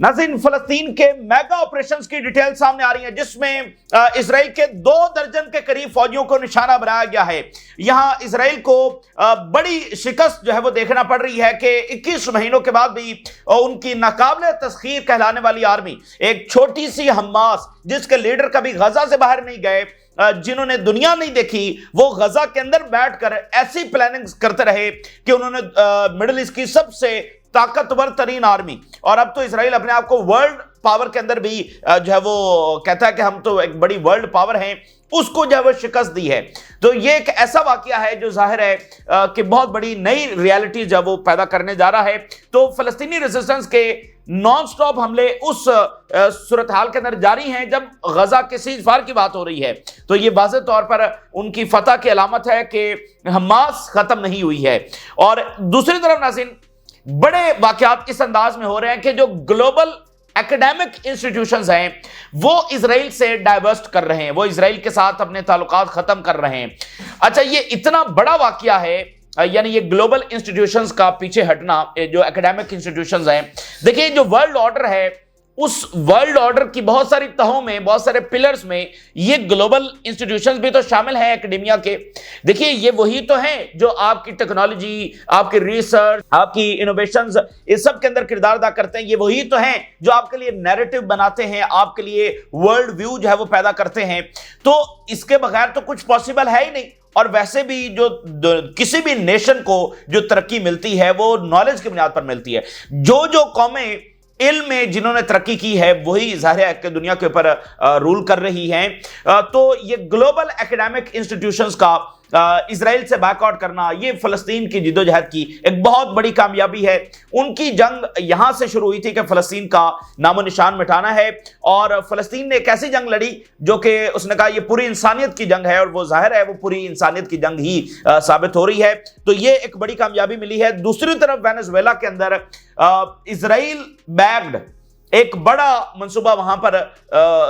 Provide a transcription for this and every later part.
नाज़रीन, फलस्तीन के mega operations की डिटेल सामने आ रही है, जिसमें इजराइल के 2 दर्जन के करीब फौजियों को निशाना बनाया गया है। यहां इजराइल को बड़ी शिकस्त जो है वो देखना पड़ रही है कि 21 महीनों के बाद भी उनकी नाकाबिले तस्खीर कहलाने वाली आर्मी, एक छोटी सी हमास जिसके लीडर कभी गजा से बाहर नहीं गए, जिन्होंने दुनिया नहीं देखी, वो गजा के अंदर बैठकर ऐसी प्लानिंग करते रहे कि उन्होंने मिडिल ईस्ट की सबसे ताकतवर तरीन आर्मी, और अब तो इजराइल अपने आप को वर्ल्ड पावर के अंदर भी जो है वो कहता है कि हम तो एक बड़ी वर्ल्ड पावर हैं, उसको जो है वो शिकस्त दी है। तो ये एक ऐसा वाकया है जो जाहिर है कि बहुत बड़ी नई रियलिटी जो है वो पैदा करने जा रहा है। तो फलस्तीनी रेजिस्टेंस के नॉन स्टॉप हमले उस सूरत हाल के अंदर जारी हैं जब गजा के सीज़फायर की बात हो रही है। तो ये वाज़ेह तौर पर उनकी फतह की अलामत है कि हमास खत्म नहीं हुई है। और दूसरी तरफ नाज़रीन, बड़े वाकयात इस अंदाज में हो रहे हैं कि जो ग्लोबल एकेडमिक इंस्टीट्यूशंस हैं वो इजराइल से डाइवर्स्ट कर रहे हैं, वो इजराइल के साथ अपने ताल्लुकात खत्म कर रहे हैं। अच्छा, ये इतना बड़ा वाकया है, यानी ये ग्लोबल इंस्टीट्यूशंस का पीछे हटना, जो एकेडमिक इंस्टीट्यूशंस हैं, देखिए जो वर्ल्ड ऑर्डर है, उस वर्ल्ड ऑर्डर की बहुत सारी तहों में, बहुत सारे पिलर्स में ये ग्लोबल इंस्टीट्यूशंस भी तो शामिल हैं एकेडेमिया के। देखिए ये वही तो हैं जो आपकी टेक्नोलॉजी, आपकी रिसर्च, आपकी इनोवेशंस, इस सब के अंदर किरदार अदा करते हैं। ये वही तो हैं जो आपके लिए नैरेटिव बनाते हैं, आपके लिए वर्ल्ड व्यू जो है वो पैदा करते हैं। तो इसके बगैर तो कुछ पॉसिबल है ही नहीं। और वैसे भी जो किसी भी नेशन को जो तरक्की मिलती है वो नॉलेज की बुनियाद पर मिलती है। जो कौमें इल्म में जिन्होंने तरक्की की है वही ज़ाहिर है कि दुनिया के ऊपर रूल कर रही हैं। तो ये ग्लोबल एकेडमिक इंस्टीट्यूशंस का इजराइल से बैकआउट करना, ये फलस्तीन की जिद्दोजहद की एक बहुत बड़ी कामयाबी है। उनकी जंग यहां से शुरू हुई थी कि फलस्तीन का नामो निशान मिटाना है, और फलस्तीन ने एक ऐसी जंग लड़ी जो कि उसने कहा ये पूरी इंसानियत की जंग है, और वो जाहिर है वो पूरी इंसानियत की जंग ही साबित हो रही है। तो ये एक बड़ी कामयाबी मिली है। दूसरी तरफ वेनेजुएला के अंदर इजराइल बैक्ड एक बड़ा मंसूबा वहां पर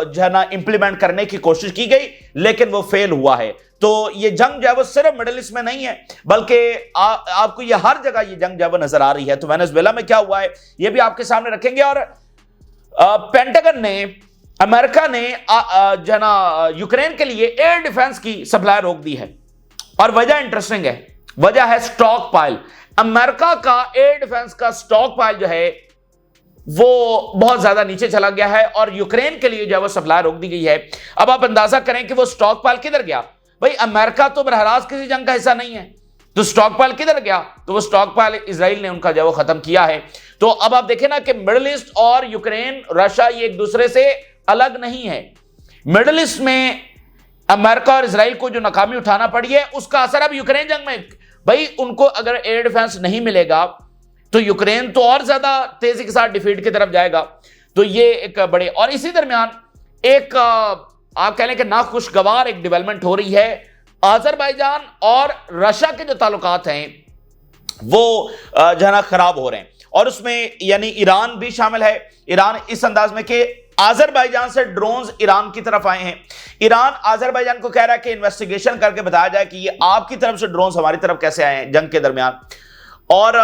जो है ना इंप्लीमेंट करने की कोशिश की गई, लेकिन वो फेल हुआ है। तो ये जंग जो है वो सिर्फ मिडिल ईस्ट में नहीं है, बल्कि आपको ये हर जगह ये जंग जो है वो नजर आ रही है। तो वेनेजुएला में क्या हुआ है ये भी आपके सामने रखेंगे। और पेंटागन ने, अमेरिका ने जो है ना यूक्रेन के लिए एयर डिफेंस की सप्लाई रोक दी है, और वजह इंटरेस्टिंग है, वजह है स्टॉक पाइल। अमेरिका का एयर डिफेंस का स्टॉक पाइल जो है वो बहुत ज्यादा नीचे चला गया है, और यूक्रेन के लिए जो है वो सप्लाई रोक दी गई है। अब आप अंदाजा करें कि वो स्टॉक पाइल किधर गया। भाई अमेरिका तो बरहरास किसी जंग का हिस्सा नहीं है, तो स्टॉक पाइल किधर गया? तो वो स्टॉक पाइल इजराइल ने उनका जो है वो खत्म किया है। तो अब आप देखें ना कि मिडिल ईस्ट और यूक्रेन, रशिया, ये एक दूसरे से अलग नहीं है। मिडिल ईस्ट में अमेरिका और इजराइल को जो नाकामी उठाना पड़ी है उसका असर अब यूक्रेन जंग में। भाई उनको अगर एयर डिफेंस नहीं मिलेगा तो यूक्रेन तो और ज्यादा तेजी के साथ डिफीट की तरफ जाएगा। तो ये एक बड़े, और इसी दरमियान एक आप कह लें कि नाखुशगवार एक डेवलपमेंट हो रही है। अजरबैजान और रशिया के जो ताल्लुकात हैं वो जो है ना खराब हो रहे हैं, और उसमें यानी ईरान भी शामिल है। ईरान इस अंदाज में कि अजरबैजान से ड्रोन्स ईरान की तरफ आए हैं। ईरान अजरबैजान को कह रहा है कि इन्वेस्टिगेशन करके बताया जाए कि ये आपकी तरफ से ड्रोन्स हमारी तरफ कैसे आए हैं जंग के दरमियान। और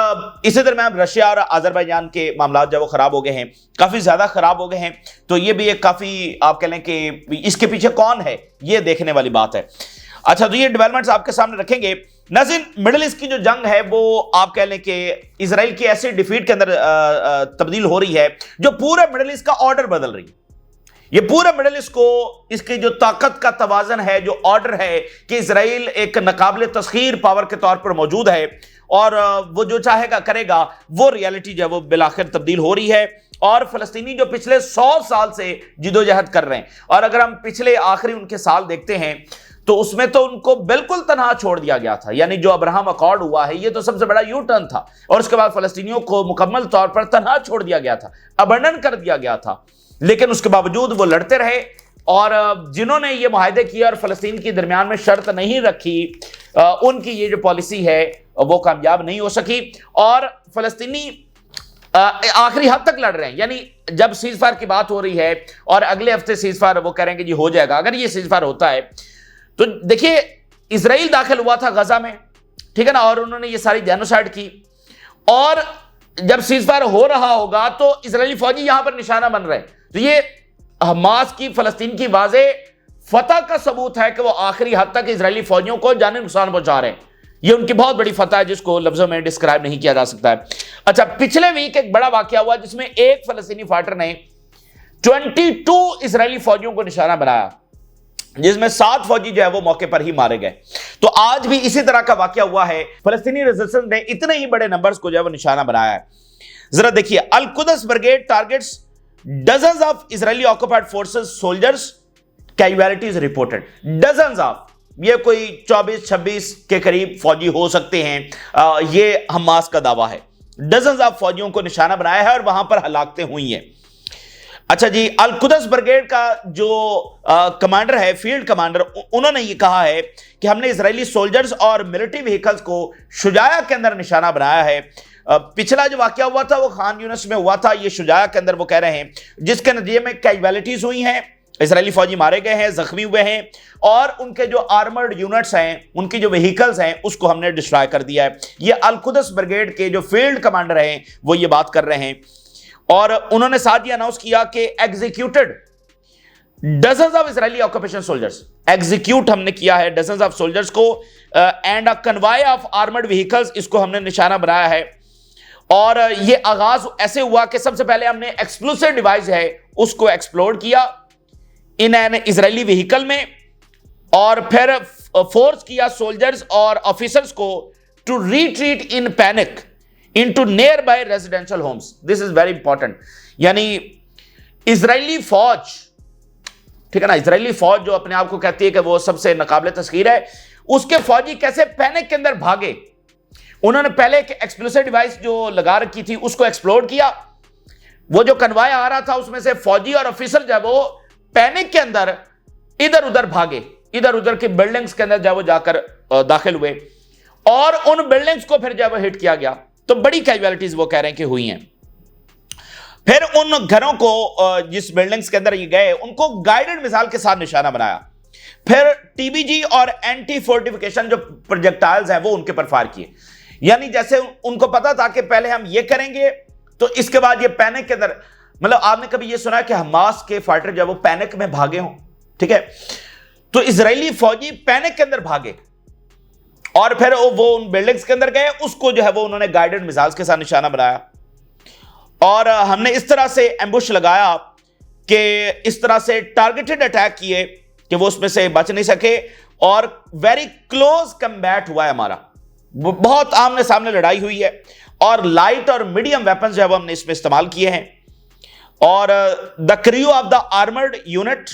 इसी दरमियान रशिया और अजरबैजान के मामला जब वो खराब हो गए हैं, काफी ज्यादा खराब हो गए हैं। तो ये भी एक काफी आप कह लें कि इसके पीछे कौन है ये देखने वाली बात है। अच्छा, तो ये डेवलपमेंट्स आपके सामने रखेंगे। नाज़रीन, मिडिल ईस्ट की जो जंग है वो आप कह लें कि इजराइल की ऐसी डिफीट के अंदर तब्दील हो रही है जो पूरे मिडिल ईस्ट का ऑर्डर बदल रही है। ये पूरे मिडिल ईस्ट को, इसकी जो ताकत का तवाज़न है, जो ऑर्डर है कि इजराइल एक नाकाबिले तस्खीर पावर के तौर पर मौजूद है और वो जो चाहेगा करेगा, वो रियलिटी जो है वो बिलाखिर तब्दील हो रही है। और फलस्तीनी जो पिछले 100 साल से जिदोजहद कर रहे हैं, और अगर हम पिछले आखिरी उनके साल देखते हैं तो उसमें तो उनको बिल्कुल तनहा छोड़ दिया गया था। यानी जो अब्राहम अकॉर्ड हुआ है ये तो सबसे बड़ा यू टर्न था, और उसके बाद फलस्तीनियों को मुकम्मल तौर पर तनहा छोड़ दिया गया था, अबंडन कर दिया गया था। लेकिन उसके बावजूद वो लड़ते रहे, और जिन्होंने ये मुआहदे किए और फलस्तीन के दरमियान में शर्त नहीं रखी, उनकी ये जो पॉलिसी है वो कामयाब नहीं हो सकी, और फलस्तीनी आखिरी हद तक लड़ रहे हैं। यानी जब सीजफायर की बात हो रही है और अगले हफ्ते सीजफायर वो कह रहे हैं कि जी हो जाएगा, अगर ये सीजफायर होता है तो देखिए इजराइल दाखिल हुआ था गजा में, ठीक है ना, और उन्होंने ये सारी जेनोसाइड की, और जब सीजफायर हो रहा होगा तो इजरायली फौजी यहां पर निशाना बन रहे हैं। तो ये हमास की फलस्तीन की वाज़े फतह का सबूत है कि वो आखिरी हद तक इजरायली फौजियों को जानी नुकसान पहुंचा रहे हैं। ये उनकी बहुत बड़ी फतह है जिसको लफ्जों में डिस्क्राइब नहीं किया जा सकता है। अच्छा, पिछले वीक एक बड़ा वाकया हुआ जिसमें एक फलस्तीनी फाइटर ने 22 इजरायली फौजियों को निशाना बनाया, जिसमें 7 फौजी जो है वो मौके पर ही मारे गए। तो आज भी इसी तरह का वाकया हुआ है। फलस्तीनी रेजिस्टेंस ने इतने ही बड़े नंबर्स को जो है वो निशाना बनाया है। जरा देखिए, Al Quds brigade targets dozens of Israeli occupied forces soldiers, casualties reported. Dozens of, ये कोई 24-26 के करीब फौजी हो सकते हैं, ये हमास का दावा है। डजन्स ऑफ फौजियों को निशाना बनाया है और वहां पर हलाकतें हुई हैं। अच्छा जी, अल कुद्स ब्रिगेड का जो कमांडर है, फील्ड कमांडर, उन्होंने ये कहा है कि हमने इजरायली सोल्जर्स और मिलिट्री व्हीकल्स को शुजाया के अंदर निशाना बनाया है। पिछला जो वाकया हुआ था वो खान यूनिस में हुआ था, ये शुजाया के अंदर वो कह रहे हैं, जिसके नतीजे में कैजुअलिटीज हुई हैं, इजरायली फौजी मारे गए हैं, जख्मी हुए हैं, और उनके जो आर्मर्ड यूनिट्स हैं, उनकी जो व्हीकल्स हैं, उसको हमने डिस्ट्रॉय कर दिया है। ये अल कुद्स ब्रिगेड के जो फील्ड कमांडर हैं वो ये बात कर रहे हैं। और उन्होंने साथ ही अनाउंस किया कि executed dozens of Israeli occupation soldiers, execute हमने किया है डजन्स ऑफ सोल्जर्स को, and a convoy of armoured vehicles, इसको हमने निशाना बनाया है। और ये आगाज ऐसे हुआ कि सबसे पहले हमने एक्सप्लोसिव डिवाइस है उसको एक्सप्लोड किया इन एन इजरायली व्हीकल में, और फिर फोर्स किया सोल्जर्स और ऑफिसर्स को to retreat in panic into nearby residential homes. This is very important. यानी इजरायली फौज, ठीक है ना, इजरायली फौज जो अपने आप को कहती है कि वो सबसे नाकाबिले तस्खीर है, उसके फौजी कैसे पैनिक के अंदर भागे। उन्होंने पहले एक एक्सप्लोसिव डिवाइस जो लगा रखी थी उसको एक्सप्लोड किया। वो जो कन्वाय आ रहा था उसमें से फौजी और ऑफिसर जो है वो पैनिक के अंदर इधर उधर भागे, इधर उधर की बिल्डिंग्स के अंदर जो है वो जाकर दाखिल हुए, और उन बिल्डिंग्स को फिर जो है वो हिट किया गया। तो बड़ी कैजुअलिटीज वो कह रहे हैं कि हुई हैं। फिर उन घरों को, जिस बिल्डिंग्स के अंदर ये गए, उनको गाइडेड मिसाइल के साथ निशाना बनाया। फिर टीबीजी और एंटी फोर्टिफिकेशन जो प्रोजेक्टाइल्स हैं वो उनके पर फायर किए। यानी जैसे उनको पता था कि पहले हम ये करेंगे तो इसके बाद ये पैनिक के अंदर, मतलब आपने कभी ये सुना है कि हमास के फाइटर जो है वो पैनिक में भागे हों, ठीक है, तो इजरायली फौजी पैनिक के अंदर भागे और फिर वो उन बिल्डिंग्स के अंदर गए, उसको जो है वो उन्होंने गाइडेड मिसाइल्स के साथ निशाना बनाया। और हमने इस तरह से एम्बुश लगाया कि इस तरह से टारगेटेड अटैक किए कि वो उसमें से बच नहीं सके, और वेरी क्लोज कम्बैट हुआ है हमारा, बहुत आमने सामने लड़ाई हुई है, और लाइट और मीडियम वेपन्स जो है वो हमने इसमें इस्तेमाल किए हैं। और the crew of the armoured unit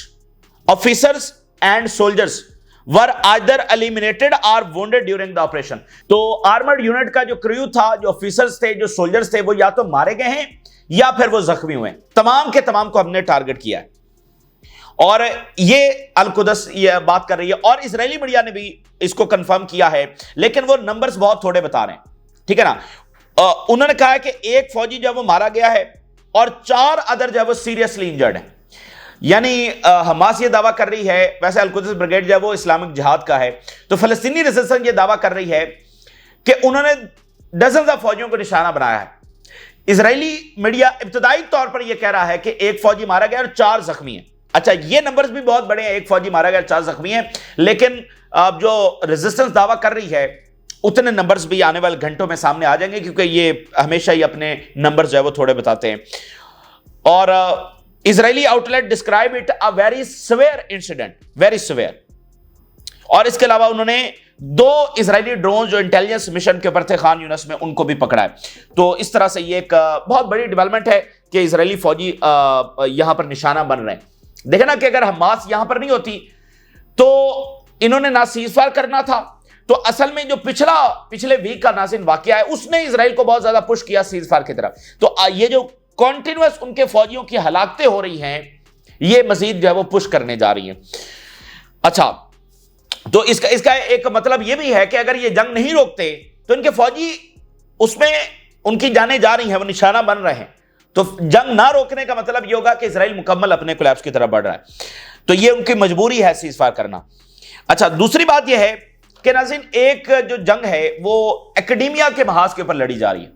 officers and soldiers were either eliminated और वुंडेड ड्यूरिंग द ऑपरेशन। तो आर्मर्ड यूनिट का जो क्रू था, जो ऑफिसर्स थे, जो सोल्जर्स थे, वो या तो मारे गए हैं या फिर वो जख्मी हुए। तमाम के तमाम को हमने टारगेट किया है। और ये अल कुद्स ये बात कर रही है, और इजरायली मीडिया ने भी इसको कंफर्म किया है, लेकिन वो नंबर्स बहुत थोड़े बता रहे हैं, ठीक है ना। उन्होंने कहा है कि एक फौजी जो है वो मारा गया है और 4 अदर जो है वो सीरियसली इंजर्ड है। यानी हमास ये दावा कर रही है, वैसे अल कुद्स ब्रिगेड जो है वो इस्लामिक जिहाद का है, तो फलस्तीनी रेजिस्टेंस ये दावा कर रही है कि उन्होंने डजन्स ऑफ फौजियों को निशाना बनाया है। इजरायली मीडिया इब्तदाई तौर पर यह कह रहा है कि एक फौजी मारा गया और 4 जख्मी हैं। अच्छा, ये नंबर्स भी बहुत बड़े हैं, एक फौजी मारा गया, 4 जख्मी हैं, लेकिन अब जो रेजिस्टेंस दावा कर रही है उतने नंबर्स भी आने वाले घंटों में सामने आ जाएंगे, क्योंकि ये हमेशा ही अपने नंबर्स जो है वो थोड़े बताते हैं। और Israeli outlet describe it a very severe incident, very severe. और इसके अलावा उन्होंने 2 इजरायली ड्रोन जो इंटेलिजेंस मिशन के ऊपर थे खान यूनिस में, उनको भी पकड़ा है। तो इस तरह से ये एक बहुत बड़ी डेवलपमेंट है कि इजरायली फौजी यहां पर निशाना बन रहे हैं। देखे ना कि अगर हमास यहां पर नहीं होती तो इन्होंने ना सीजफायर करना था। तो असल में जो पिछले वीक का नाज़रीन वाकया है, उसने इजराइल को बहुत ज्यादा पुश किया सीजफायर की तरफ। तो ये जो कॉन्टिन्यूअस उनके फौजियों की हलाकतें हो रही हैं, ये मजीद जो है वो पुश करने जा रही हैं। अच्छा, तो इसका एक मतलब ये भी है कि अगर ये जंग नहीं रोकते तो इनके फौजी उसमें उनकी जानें जा रही हैं, वो निशाना बन रहे हैं। तो जंग ना रोकने का मतलब ये होगा कि इजराइल मुकम्मल अपने कोलैप्स की तरफ बढ़ रहा है। तो ये उनकी मजबूरी है सीजफायर करना। अच्छा, दूसरी बात यह है कि नाज़रीन, एक जो जंग है वो एकेडेमिया के महाज के ऊपर लड़ी जा रही है।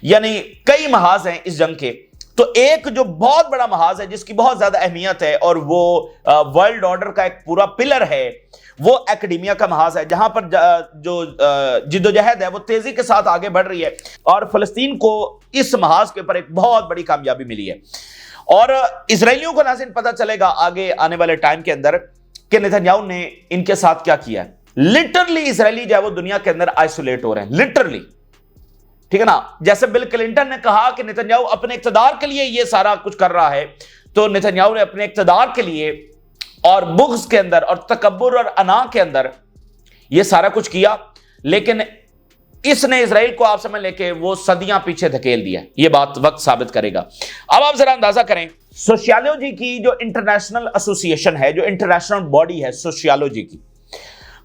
यानी कई महाज हैं इस जंग के। तो एक जो बहुत बड़ा महाज है जिसकी बहुत ज्यादा अहमियत है और वो वर्ल्ड ऑर्डर का एक पूरा पिलर है, वो एकेडेमिया का महाज है, जहां पर जो जिद्दोजहद है वो तेजी के साथ आगे बढ़ रही है और फलस्तीन को इस महाज के ऊपर एक बहुत बड़ी कामयाबी मिली है। और इजरायलियों को नाज़रीन पता चलेगा आगे आने वाले टाइम के अंदर कि नेतन्याहू ने इनके साथ क्या किया है। लिटरली इजरायली जो है वो दुनिया के अंदर आइसोलेट हो रहे हैं, लिटरली, ठीक है ना। जैसे बिल क्लिंटन ने कहा कि नेतन्याहू अपने इक्तदार के लिए ये सारा कुछ कर रहा है, तो नेतन्याहू ने अपने इक्तदार के लिए और बुग़्ज़ के अंदर और तकब्बुर और अना के अंदर ये सारा कुछ किया, लेकिन इसने इजराइल को आप समझ लेके वो सदियां पीछे धकेल दिया। ये बात वक्त साबित करेगा। अब आप जरा अंदाजा करें, सोशियोलॉजी की जो इंटरनेशनल एसोसिएशन है, जो इंटरनेशनल बॉडी है सोशियोलॉजी की,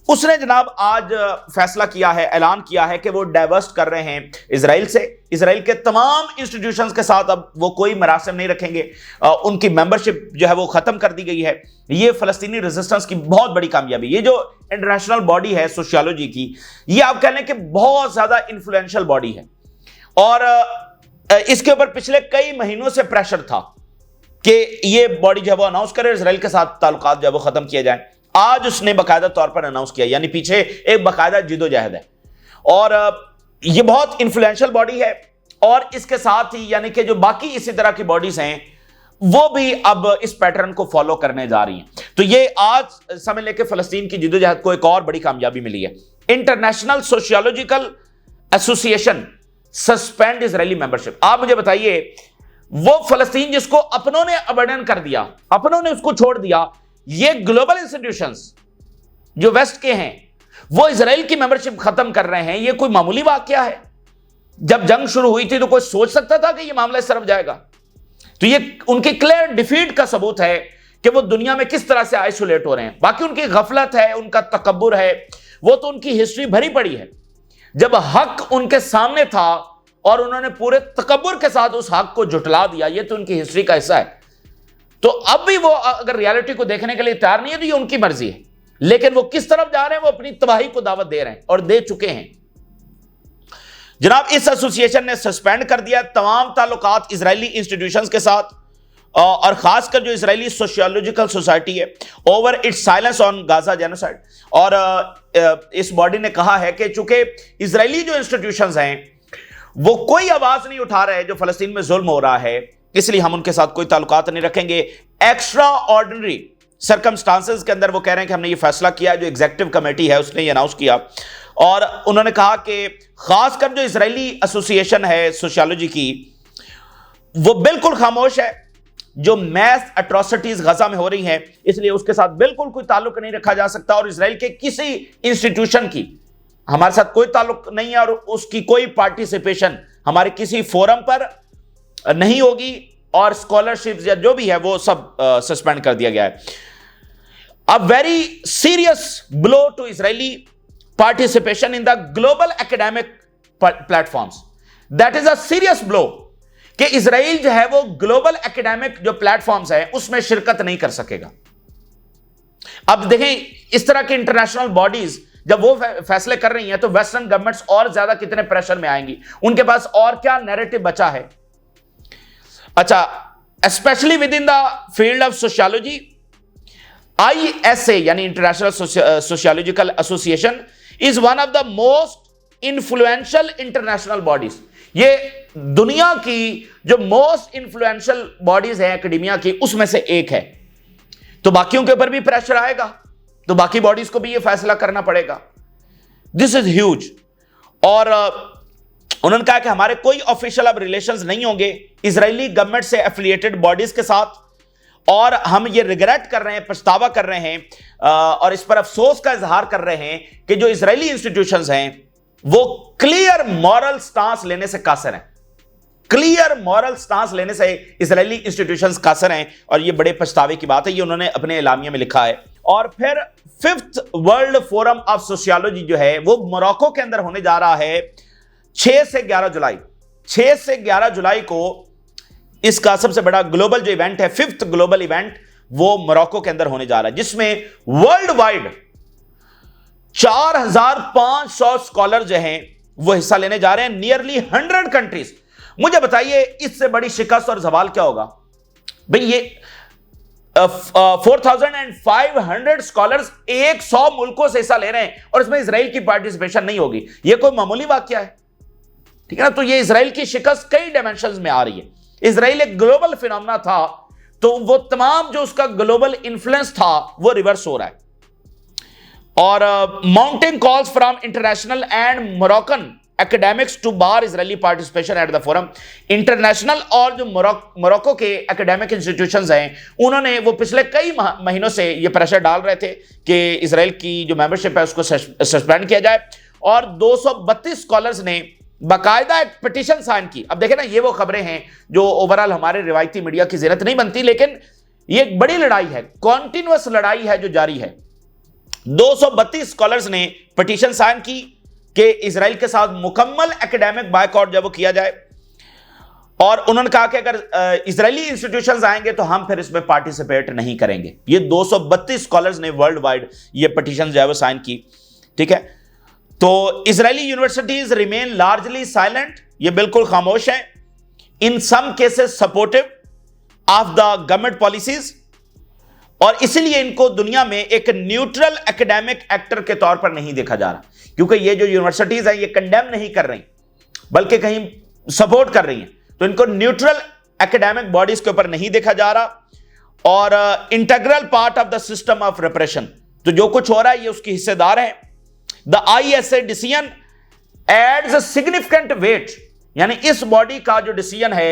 उसने जनाब आज फैसला किया है, ऐलान किया है कि वो डाइवर्स्ट कर रहे हैं इजराइल से। इजराइल के तमाम इंस्टीट्यूशंस के साथ अब वो कोई मरासिम नहीं रखेंगे, उनकी मेंबरशिप जो है वो खत्म कर दी गई है। ये फलस्तीनी रेजिस्टेंस की बहुत बड़ी कामयाबी। ये जो इंटरनेशनल बॉडी है सोशियोलॉजी की, ये आप कह लें कि बहुत ज्यादा इन्फ्लुएंशियल बॉडी है और इसके ऊपर पिछले कई महीनों से प्रेशर था कि ये बॉडी जो है वो अनाउंस करे, इजराइल के साथ ताल्लुकात जो है वो खत्म किए जाए। आज उसने बाकायदा तौर पर अनाउंस किया, यानी पीछे एक बाकायदा जिद्दोजहद है और ये बहुत इन्फ्लुएंशियल बॉडी है। और इसके साथ ही यानी कि जो बाकी इसी तरह की बॉडीज हैं वो भी अब इस पैटर्न को फॉलो करने जा रही हैं। तो ये आज समझ लेके फलस्तीन की जिद्दोजहद को एक और बड़ी कामयाबी मिली है। International sociological association suspend Israeli membership. आप मुझे बताइए, वो फलस्तीन जिसको अपनों ने अबंडन कर दिया, अपनों ने उसको छोड़ दिया, ये ग्लोबल इंस्टीट्यूशंस जो वेस्ट के हैं वो इजराइल की मेंबरशिप खत्म कर रहे हैं। ये कोई मामूली वाकया है? जब जंग शुरू हुई थी तो कोई सोच सकता था कि ये मामला इस तरफ जाएगा? तो ये उनकी क्लियर डिफीट का सबूत है कि वो दुनिया में किस तरह से आइसोलेट हो रहे हैं। बाकी उनकी गफलत है, उनका तकब्बुर है, वो तो उनकी हिस्ट्री भरी पड़ी है। जब हक उनके सामने था और उन्होंने पूरे तकब्बुर के साथ उस हक को झुटला दिया, ये तो उनकी हिस्ट्री का हिस्सा है। तो अब भी वो अगर रियलिटी को देखने के लिए तैयार नहीं है तो ये उनकी मर्जी है, लेकिन वो किस तरफ जा रहे हैं, वो अपनी तबाही को दावत दे रहे हैं और दे चुके हैं। जनाब, इस एसोसिएशन ने सस्पेंड कर दिया तमाम ताल्लुकात इजरायली इंस्टीट्यूशंस के साथ और खासकर जो इजरायली सोशियोलॉजिकल सोसाइटी है over it's silence on Gaza genocide. और इस बॉडी ने कहा है कि चूंकि इजरायली जो इंस्टीट्यूशंस हैं वो कोई आवाज नहीं उठा रहे जो फलस्तीन में जुल्म हो रहा है, इसलिए हम उनके साथ कोई ताल्लुकात नहीं रखेंगे। एक्स्ट्रा ऑर्डिनरी सर्कमस्टांसेस के अंदर वो कह रहे हैं कि हमने ये फैसला किया, जो एग्जीक्यूटिव कमेटी है उसने ये अनाउंस किया। और उन्होंने कहा कि खासकर जो इजरायली एसोसिएशन है सोशियोलॉजी की, वो बिल्कुल खामोश है। जो मैस एट्रोसिटीज गजा में हो रही हैं, इसलिए उसके साथ बिल्कुल कोई ताल्लुक नहीं रखा जा सकता और इजराइल के किसी इंस्टीट्यूशन की हमारे साथ कोई ताल्लुक नहीं है और उसकी कोई पार्टिसिपेशन हमारे किसी फोरम पर नहीं होगी और स्कॉलरशिप्स या जो भी है वो सब सस्पेंड कर दिया गया है। A very serious blow to Israeli participation in the global academic platforms. That is a serious blow कि इजराइल जो है वो ग्लोबल एकेडमिक जो प्लेटफॉर्म्स है उसमें शिरकत नहीं कर सकेगा। अब देखें, इस तरह की इंटरनेशनल बॉडीज जब वो फैसले कर रही हैं तो वेस्टर्न गवर्नमेंट्स और ज्यादा कितने प्रेशर में आएंगी, उनके पास और क्या नैरेटिव बचा है। अच्छा, specially with in the field of sociology, ISA यानी international sociological association is one of the most influential international bodies. ये दुनिया की जो मोस्ट इन्फ्लुएंशियल बॉडीज है एकेडमिया की, उसमें से एक है। तो बाकियों के ऊपर भी प्रेशर आएगा, तो बाकी बॉडीज को भी ये फैसला करना पड़ेगा। This is huge. और उन्होंने कहा कि हमारे कोई ऑफिशियल अब रिलेशंस नहीं होंगे इजरायली गवर्नमेंट से एफिलिएटेड बॉडीज के साथ, और हम ये रिग्रेट कर रहे हैं, पछतावा कर रहे हैं और इस पर अफसोस का इजहार कर रहे हैं कि जो इजरायली इंस्टीट्यूशंस हैं वो क्लियर मॉरल स्टांस लेने से कासिर हैं। क्लियर मॉरल स्टांस लेने से इजरायली इंस्टीट्यूशंस कासिर हैं और ये बड़े पछतावे की बात है। ये उन्होंने अपने एलामिया में लिखा है। और फिर 5th world forum of sociology जो है वो मोरक्को के अंदर होने जा रहा है 6 से 11 जुलाई। 6 से 11 जुलाई को इसका सबसे बड़ा ग्लोबल जो इवेंट है, 5th ग्लोबल इवेंट, वो मोरक्को के अंदर होने जा रहा है, जिसमें वर्ल्ड वाइड 4500 स्कॉलर जो हैं वो हिस्सा लेने जा रहे हैं। नियरली 100 कंट्रीज, मुझे बताइए इससे बड़ी शिकस्त और सवाल क्या होगा भाई। ये 4,500 स्कॉलर्स 100 मुल्कों से हिस्सा ले रहे हैं और इसमें इजराइल की पार्टिसिपेशन नहीं होगी, यह कोई मामूली वाकया है? ठीक है ना। तो ये इजराइल की शिकस्त कई डायमेंशंस में आ रही है। इजराइल एक ग्लोबल फिनोमेना था, तो वो तमाम जो उसका ग्लोबल इन्फ्लुएंस था वो रिवर्स हो रहा है। और mounting calls from international and Moroccan academics to bar Israeli participation at the forum. International और जो मोरक्को के एकेडमिक इंस्टीट्यूशंस हैं, उन्होंने वो पिछले कई महीनों से ये प्रेशर डाल रहे थे कि इजराइल की जो मेंबरशिप है उसको सस्पेंड किया जाए। और 232 स्कॉलर्स ने बाकायदा एक पिटीशन साइन की। अब देखें ना, ये वो खबरें हैं जो ओवरऑल हमारे रिवायती मीडिया की ज़रूरत नहीं बनती, लेकिन ये एक बड़ी लड़ाई है, कॉन्टिन्यूअस लड़ाई है जो जारी है। 232 स्कॉलर्स ने पिटीशन साइन की कि इजराइल के साथ मुकम्मल एकेडमिक बायकॉट जब वो किया जाए, और उन्होंने कहा कि अगर इजरायली इंस्टीट्यूशंस आएंगे तो हम फिर इसमें पार्टिसिपेट नहीं करेंगे। ये 232 स्कॉलर्स ने वर्ल्ड वाइड ये पिटीशन जो है वो साइन की। ठीक है, तो Israeli universities remain largely silent, ये बिल्कुल खामोश हैं, in some cases supportive of the government policies, और इसलिए इनको दुनिया में एक न्यूट्रल एकेडमिक एक्टर के तौर पर नहीं देखा जा रहा, क्योंकि ये जो यूनिवर्सिटीज हैं ये कंडेम नहीं कर रही बल्कि कहीं सपोर्ट कर रही हैं, तो इनको न्यूट्रल एकेडमिक बॉडीज के ऊपर नहीं देखा जा रहा, और integral part of the system of repression, तो जो कुछ हो रहा है ये उसकी हिस्सेदार है। The ISA decision adds significant weight, यानी इस बॉडी का जो डिसीजन है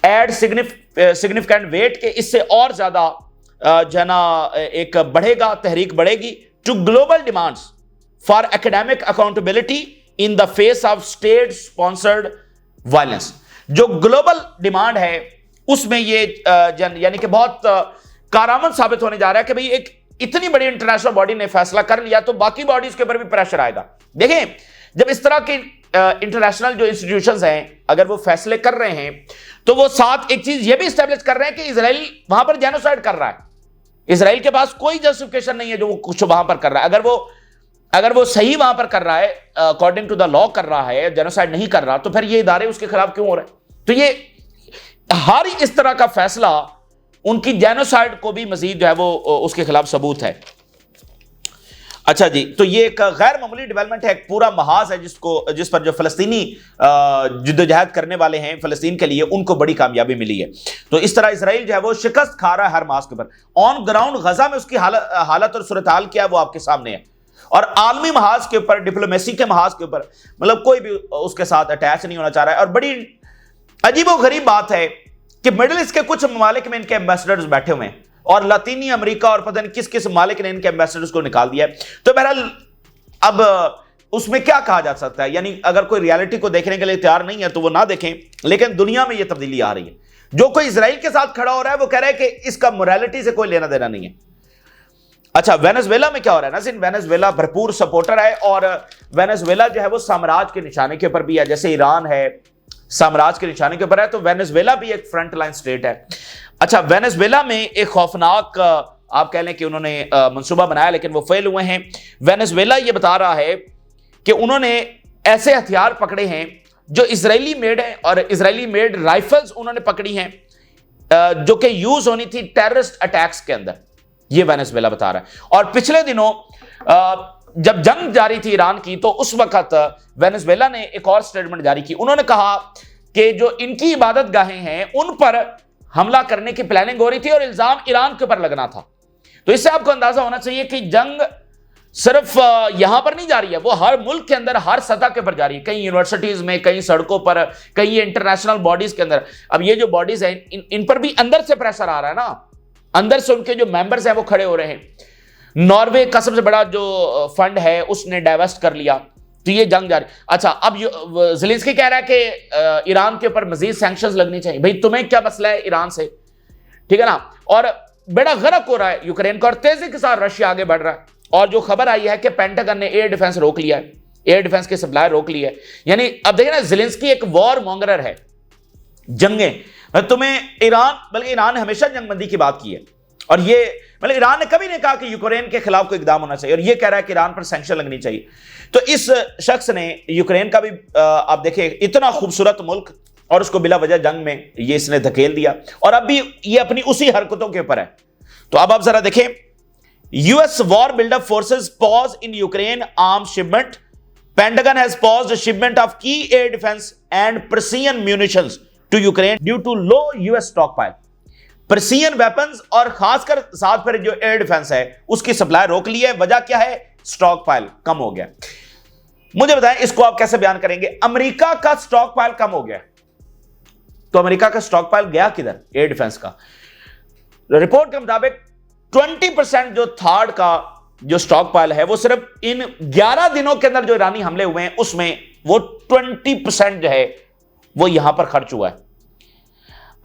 एड सिग्निफिकेंट वेट के, इससे और ज्यादा जो है ना एक बढ़ेगा, तहरीक बढ़ेगी to global demands for academic accountability in the face of state sponsored violence. जो ग्लोबल डिमांड है उसमें ये यानी कि बहुत कारआमद साबित होने जा रहा है कि भाई एक इतनी बड़ी इंटरनेशनल बॉडी ने फैसला कर लिया तो बाकी बॉडीज के ऊपर भी प्रेशर आएगा। देखें, जब इस तरह के इंटरनेशनल जो इंस्टीट्यूशंस हैं अगर वो फैसले कर रहे हैं तो वो साथ एक चीज ये भी स्टैब्लिश कर रहे हैं कि इजराइल वहां पर जेनोसाइड कर रहा है। इजराइल के पास कोई जस्टिफिकेशन नहीं है जो वो कुछ वहां पर कर रहा है। अगर वो सही वहां पर कर रहा है, अकॉर्डिंग टू द लॉ कर रहा है, जेनोसाइड नहीं कर रहा, तो फिर ये इदारे उसके खिलाफ क्यों हो रहे हैं? तो ये हर इस तरह का फैसला उनकी जेनोसाइड को भी मजीद जो है वो उसके खिलाफ सबूत है। अच्छा जी, तो ये एक गैर मामूली डेवलपमेंट है, एक पूरा महाज है जिस पर जो फलस्तीनी जिद्दोजहद करने वाले हैं फलस्तीन के लिए, उनको बड़ी कामयाबी मिली है। तो इस तरह इजराइल जो है वो शिकस्त खा रहा है हर महाज के ऊपर। ऑन ग्राउंड गजा में उसकी हालत और सूरत हाल क्या है वो आपके सामने है, और आलमी महाज के ऊपर, डिप्लोमेसी के महाज के ऊपर मतलब कोई भी उसके साथ अटैच नहीं होना चाह रहा है। और बड़ी अजीबो गरीब बात है कि मिडिल ईस्ट के कुछ ममालिक में इनके एम्बेसडर्स बैठे हुए हैं, और लातीनी अमेरिका और पता नहीं किस किस ममालिक ने इनके एम्बेसडर्स को निकाल दिया है। तो बहरहाल अब उसमें क्या कहा जा सकता है, यानी अगर कोई रियलिटी को देखने के लिए तैयार नहीं है तो वो ना देखें, लेकिन दुनिया में यह तब्दीली आ रही है। जो कोई इजराइल के साथ खड़ा हो रहा है वो कह रहा है कि इसका मोरालिटी से कोई लेना देना नहीं है। अच्छा, वेनेजुएला में क्या हो रहा है? ना सिर्फ वेनेजुएला भरपूर सपोर्टर है, और वेनेजुएला जो है वो साम्राज्य के निशाने के ऊपर भी है, जैसे ईरान है साम्राज्य के निशाने के ऊपर है, तो वेनेजुएला भी एक फ्रंट लाइन स्टेट है। अच्छा, वेनेजुएला में एक खौफनाक आप कह लें कि उन्होंने मंसूबा बनाया लेकिन वो फेल हुए हैं। वेनेजुएला ये बता रहा है कि उन्होंने ऐसे हथियार पकड़े हैं जो इजरायली मेड हैं, और इजरायली मेड राइफल्स उन्होंने पकड़ी हैं जो कि यूज होनी थी टेररिस्ट अटैक्स के अंदर, ये वेनेजुएला बता रहा है। और पिछले दिनों जब जंग जारी थी ईरान की, तो उस वक्त वेनेजुएला ने एक और स्टेटमेंट जारी की। उन्होंने कहा कि जो इनकी इबादत गाहें हैं उन पर हमला करने की प्लानिंग हो रही थी और इल्जाम ईरान के ऊपर लगना था। तो इससे आपको अंदाजा होना चाहिए कि जंग सिर्फ यहां पर नहीं जा रही है, वो हर मुल्क के अंदर हर सतह के ऊपर जा रही है, कई यूनिवर्सिटीज में, कई सड़कों पर, कई इंटरनेशनल बॉडीज के अंदर। अब ये जो बॉडीज हैं इन पर भी अंदर से प्रेशर आ रहा है ना, अंदर से उनके जो मेंबर्स हैं वो खड़े हो रहे हैं। नॉर्वे का सबसे बड़ा जो फंड है उसने डाइवर्स्ट कर लिया, तो ये जंग जारी। अच्छा, अब ज़ेलेंस्की कह रहा है कि ईरान के ऊपर मजीद सैंक्शंस लगनी चाहिए। भाई तुम्हें क्या मसला है ईरान से, ठीक है ना? और बड़ा गरक हो रहा है यूक्रेन का, और तेजी के साथ रशिया आगे बढ़ रहा है। और जो खबर आई है कि पेंटागन ने एयर डिफेंस रोक लिया है, एयर डिफेंस की सप्लाई रोक ली है। यानी अब देखिए ना, ज़ेलेंस्की एक वॉर मॉन्गरर है, जंगें। तुम्हें ईरान, बल्कि ईरान ने हमेशा जंगबंदी की बात की है, और ये मतलब ईरान ने कभी नहीं कहा कि यूक्रेन के खिलाफ कोई इकदाम होना चाहिए, और ये कह रहा है कि ईरान पर सैंक्शन लगनी चाहिए। तो इस शख्स ने यूक्रेन का भी आप देखिए इतना खूबसूरत मुल्क, और उसको बिला वजह जंग में ये इसने धकेल दिया, और अब भी ये अपनी उसी हरकतों के ऊपर है। तो अब आप जरा देखें, US war buildup forces pause in Ukraine arm shipment, Pentagon has paused shipment of key air defence and precision munitions to Ukraine due to low US stockpile. Precision weapons और खासकर साथ फिर जो एयर डिफेंस है उसकी supply रोक ली है। वजह क्या है? स्टॉक पाइल कम हो गया। मुझे बताएं इसको आप कैसे बयान करेंगे? अमेरिका का स्टॉक पाइल कम हो गया, तो अमेरिका का स्टॉक पाइल गया किधर? एयर डिफेंस का। रिपोर्ट के मुताबिक 20% जो थर्ड का जो स्टॉक पाइल है वो सिर्फ इन 11 दिनों के अंदर जो ईरानी हमले हुए हैं उसमें वो 20% जो है वो यहां पर खर्च हुआ है।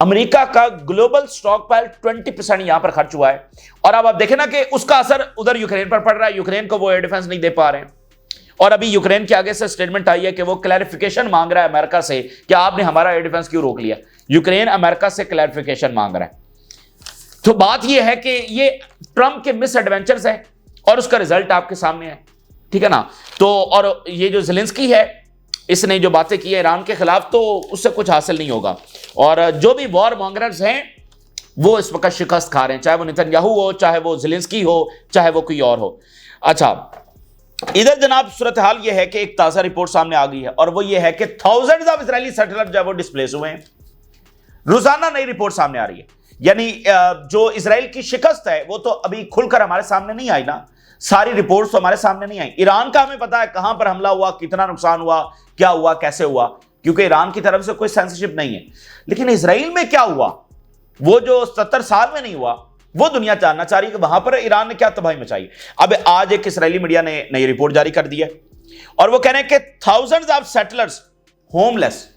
अमेरिका का ग्लोबल स्टॉक पाइल 20% यहां पर खर्च हुआ है। और अब आप देखें ना कि उसका असर उधर यूक्रेन पर पड़ रहा है। यूक्रेन को वो एयर डिफेंस नहीं दे पा रहे हैं, और अभी यूक्रेन के आगे से स्टेटमेंट आई है कि वो क्लैरिफिकेशन मांग रहा है अमेरिका से कि आपने हमारा एयर डिफेंस क्यों रोक लिया। यूक्रेन अमेरिका से क्लैरिफिकेशन मांग रहा है। तो बात यह है कि ये ट्रंप के मिस एडवेंचर्स है और उसका रिजल्ट आपके सामने है, ठीक है ना। तो और ये जो ज़ेलेंस्की है इसने जो बातें की है ईरान के खिलाफ, तो उससे कुछ हासिल नहीं होगा। और जो भी वॉर मॉन्गरर्स हैं वो इस वक्त शिकस्त खा रहे हैं, चाहे वो नेतन्याहू हो, चाहे वो ज़ेलेंस्की हो, चाहे वो कोई और हो। अच्छा, इधर जनाब सूरत हाल यह है कि एक ताज़ा रिपोर्ट सामने आ गई है, और वो ये है कि थाउजेंड्स ऑफ इजरायली सेटलर जो है वो डिस्प्लेस हुए हैं। रोजाना नई रिपोर्ट सामने आ रही है। यानी जो इजराइल की शिकस्त है वो तो अभी खुलकर हमारे सामने नहीं आई ना, सारी रिपोर्ट्स तो हमारे सामने नहीं आई। ईरान का हमें पता है कहां पर हमला हुआ, कितना नुकसान हुआ, क्या हुआ, कैसे हुआ, क्योंकि ईरान की तरफ से कोई सेंसरशिप नहीं है। लेकिन इजराइल में क्या हुआ, वो जो 70 साल में नहीं हुआ, वो दुनिया जानना चाह रही है कि वहां पर ईरान ने क्या तबाही मचाई। अब आज एक इजरायली मीडिया ने नई रिपोर्ट जारी कर दी है, और वो कह रहे हैं कि थाउजेंड्स ऑफ सेटलर्स होमलेस,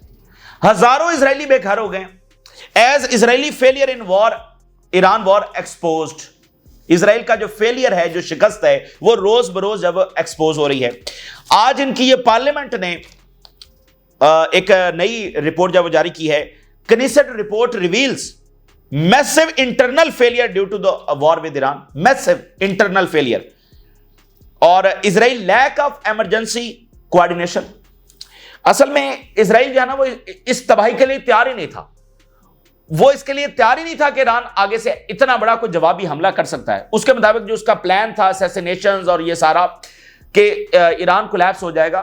हजारों इजरायली बेघर हो गए as Israeli failure in war, Iran war exposed. Israel का जो फेलियर है, जो शिकस्त है, वो रोज बरोज जब एक्सपोज हो रही है। आज इनकी ये पार्लियामेंट ने एक नई रिपोर्ट जब जारी की है, Knesset report reveals massive internal failure due to the war with Iran, massive internal failure, और Israel lack of emergency coordination. असल में इजराइल जो है ना वो इस तबाही के लिए तैयार ही नहीं था। वो इसके लिए तैयार ही नहीं था कि ईरान आगे से इतना बड़ा कोई जवाबी हमला कर सकता है। उसके मुताबिक जो उसका प्लान था असैसिनेशंस और ये सारा कि ईरान कोलैप्स हो जाएगा,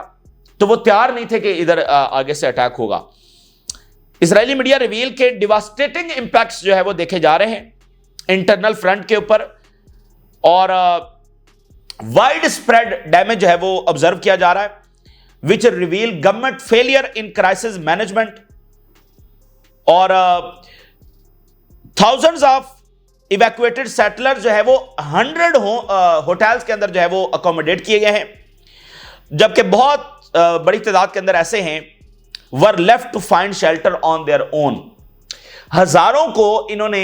तो वो तैयार नहीं थे कि इधर आगे से अटैक होगा। इजरायली मीडिया रिवील के डिवास्टेटिंग इंपैक्ट्स जो है वो देखे जा रहे हैं इंटरनल फ्रंट के ऊपर, और वाइड स्प्रेड डैमेज जो है वो ऑब्जर्व किया जा रहा है, which reveal government failure in crisis management, और थाउजेंड्स ऑफ इवैक्यूएटेड सेटलर जो है वो 100 होटल्स के अंदर जो है वो अकोमोडेट किए गए हैं, जबकि बहुत बड़ी तादाद के अंदर ऐसे हैं were left to find shelter on their own. हजारों को इन्होंने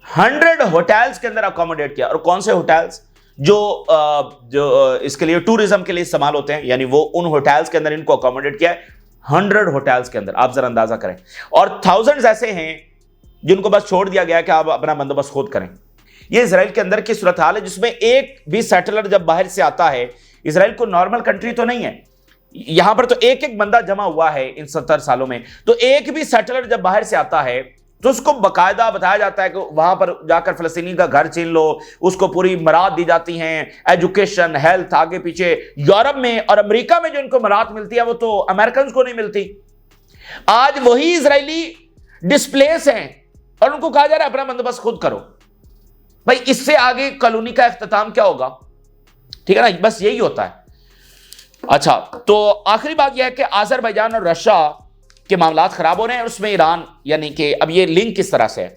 100 होटल्स के अंदर अकोमोडेट किया। और कौन से होटल्स? जो इसके लिए टूरिज्म के लिए इस्तेमाल होते हैं, यानी वो उन होटल्स के अंदर इनको अकोमोडेट किया है, 100 होटल्स के अंदर। आप जरा अंदाजा करें। और थाउजेंड्स ऐसे हैं जिनको बस छोड़ दिया गया कि आप अपना बंदोबस्त खुद करें। ये इजराइल के अंदर की सूरत हाल है, जिसमें एक भी सेटलर जब बाहर से आता है, इजराइल को नॉर्मल कंट्री तो नहीं है, यहां पर तो एक एक बंदा जमा हुआ है इन 70 सालों में, तो एक भी सेटलर जब बाहर से आता है तो उसको बकायदा बताया जाता है कि वहां पर जाकर फलस्तीनी का घर छीन लो, उसको पूरी मराद दी जाती हैं, एजुकेशन, हेल्थ, आगे पीछे। यूरोप में और अमेरिका में जो इनको मराद मिलती है वो तो अमेरिकन को नहीं मिलती। आज वही इजरायली डिस्प्लेस हैं और उनको कहा जा रहा है अपना बंदोबस्त खुद करो। भाई इससे आगे कॉलोनी का इख्तिताम क्या होगा? ठीक है ना, बस यही होता है। अच्छा, तो आखिरी बात यह है कि अजरबैजान और रशिया के मामलात खराब हो रहे हैं, और उसमें ईरान, यानी कि अब ये लिंक किस तरह से है?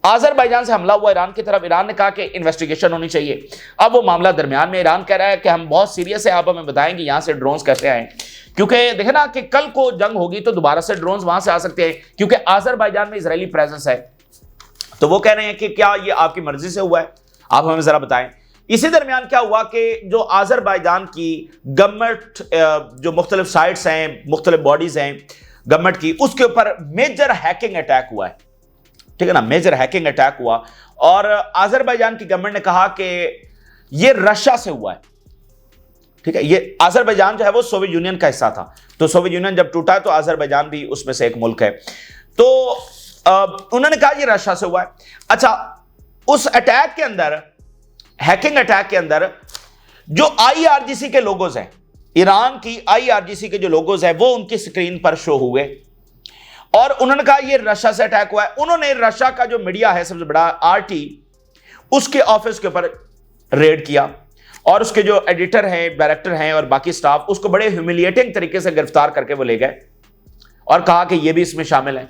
अजरबैजान से हमला हुआ ईरान की तरफ, ईरान ने कहा कि इन्वेस्टिगेशन होनी चाहिए। अब वो मामला दरमियान में, ईरान कह रहा है कि हम बहुत सीरियस है, आप हमें बताएंगे यहां से ड्रोन्स कैसे आए, क्योंकि देखे ना कि कल को जंग होगी तो दोबारा से ड्रोन्स वहां से आ सकते हैं, क्योंकि अजरबैजान में इजरायली प्रेजेंस है। तो वो कह रहे हैं कि क्या ये आपकी मर्जी से हुआ है, आप हमें जरा बताएं। इसी दरमियान क्या हुआ कि जो अजरबैजान की गवर्नमेंट, जो मुख्तलिफ साइट्स हैं, मुख्तलिफ बॉडीज हैं गवर्नमेंट की, उसके ऊपर मेजर हैकिंग अटैक हुआ है। ठीक है ना, मेजर हैकिंग अटैक हुआ और अजरबैजान की गवर्नमेंट ने कहा कि यह रशिया से हुआ है। ठीक है, ये अजरबैजान जो है वो सोवियत यूनियन का हिस्सा था, तो सोवियत यूनियन जब टूटा है तो अजरबैजान भी उसमें से एक मुल्क है। तो उन्होंने कहा ये रशिया से हुआ है। अच्छा, उस अटैक के अंदर, हैकिंग अटैक के अंदर जो आईआरजीसी के लोगोज हैं, ईरान की आईआरजीसी के जो लोगोज हैं वो उनकी स्क्रीन पर शो हुए और उन्होंने कहा ये रशिया से अटैक हुआ है। उन्होंने रशिया का जो मीडिया है सबसे बड़ा आरटी, उसके ऑफिस के ऊपर रेड किया और उसके जो एडिटर हैं, डायरेक्टर हैं और बाकी स्टाफ, उसको बड़े ह्यूमिलिएटिंग तरीके से गिरफ्तार करके वो ले गए और कहा कि ये भी इसमें शामिल है।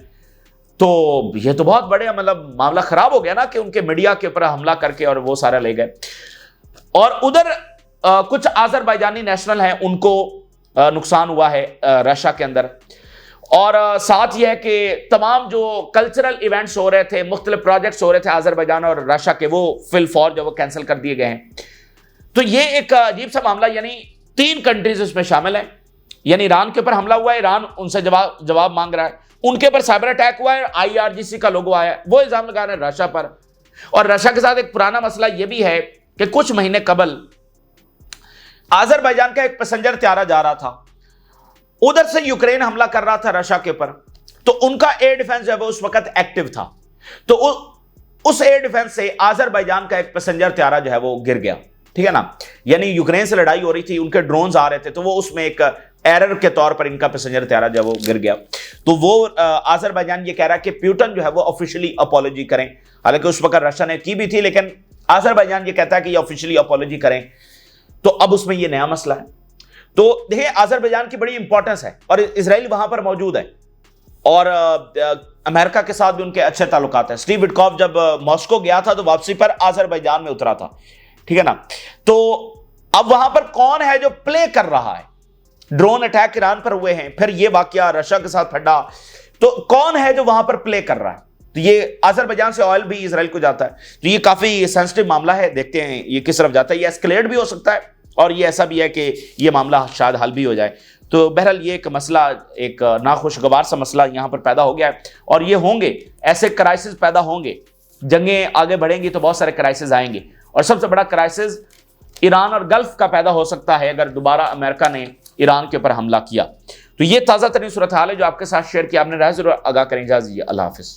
तो ये तो बहुत बड़े मतलब मामला खराब हो गया ना कि उनके मीडिया के ऊपर हमला करके और वो सारा ले गए। और उधर कुछ अजरबैजानी नेशनल हैं, उनको नुकसान हुआ है रशिया के अंदर। और साथ यह है कि तमाम जो कल्चरल इवेंट्स हो रहे थे, मुख्तलिफ प्रोजेक्ट्स हो रहे थे अजरबैजान और रशिया के, वो फिलफौर जो वो कैंसिल कर दिए गए हैं। तो ये एक अजीब सा मामला, यानी 3 कंट्रीज इसमें शामिल है। यानी ईरान के ऊपर हमला हुआ है, ईरान उनसे जवाब मांग रहा है, उनके ऊपर साइबर अटैक हुआ है, आईआरजीसी का लोगो आया है, वो इल्जाम लगा रहे हैं रशिया पर। और रशिया के साथ एक पुराना मसला यह भी है कि कुछ महीने कबल अजरबैजान का एक पैसेंजर त्यारा जा रहा था, उधर से यूक्रेन हमला कर रहा था रशिया के ऊपर, तो उनका एयर डिफेंस जो है वो उस वक्त एक्टिव था। तो उस एयर डिफेंस से अजरबैजान का एक पैसेंजर त्यारा जो है वो गिर गया। ठीक है ना, यानी यूक्रेन से लड़ाई हो रही थी, उनके ड्रोन्स आ रहे थे, तो वो उसमें एक एरर के तौर पर इनका पैसेंजर त्यारा जो है वो गिर गया। तो वो अजरबैजान ये कह रहा है कि पुतिन जो है वो ऑफिशियली अपॉलॉजी करें। हालांकि उस वक्त रशिया ने की भी थी, लेकिन अजरबैजान ये कहता है कि ये ऑफिशियली अपॉलॉजी करें। तो अब उसमें ये नया मसला है। तो देखिए, अजरबैजान की बड़ी इंपॉर्टेंस है और इजराइल वहां पर मौजूद है और अमेरिका के साथ भी उनके अच्छे ताल्लुकात हैं। स्टीव विटकॉफ जब मॉस्को गया था तो वापसी पर अजरबैजान में उतरा था। ठीक है ना, तो अब वहां पर कौन है जो प्ले कर रहा है? ड्रोन अटैक ईरान पर हुए हैं, फिर ये वाकया रशिया के साथ फटा, तो कौन है जो वहां पर प्ले कर रहा है? तो ये अजरबैजान से ऑयल भी इजराइल को जाता है, तो ये काफी सेंसिटिव मामला है। देखते हैं ये किस तरफ जाता है। ये एस्केलेट भी हो सकता है और ये ऐसा भी है कि ये मामला शायद हल भी हो जाए। तो बहरहाल ये एक मसला, एक नाखुशगवार सा मसला यहां पर पैदा हो गया है और ये होंगे, ऐसे क्राइसिस पैदा होंगे, जंगें आगे बढ़ेंगी तो बहुत सारे क्राइसिस आएंगे और सबसे बड़ा क्राइसिस ईरान और गल्फ का पैदा हो सकता है अगर दोबारा अमेरिका ने ईरान के ऊपर हमला किया। तो ये ताज़ा तरीन सूरत हाल है जो आपके साथ शेयर किया, आपने राय जरूर आगाह करें। इजाज़त दीजिए, अल्लाह हाफिज़।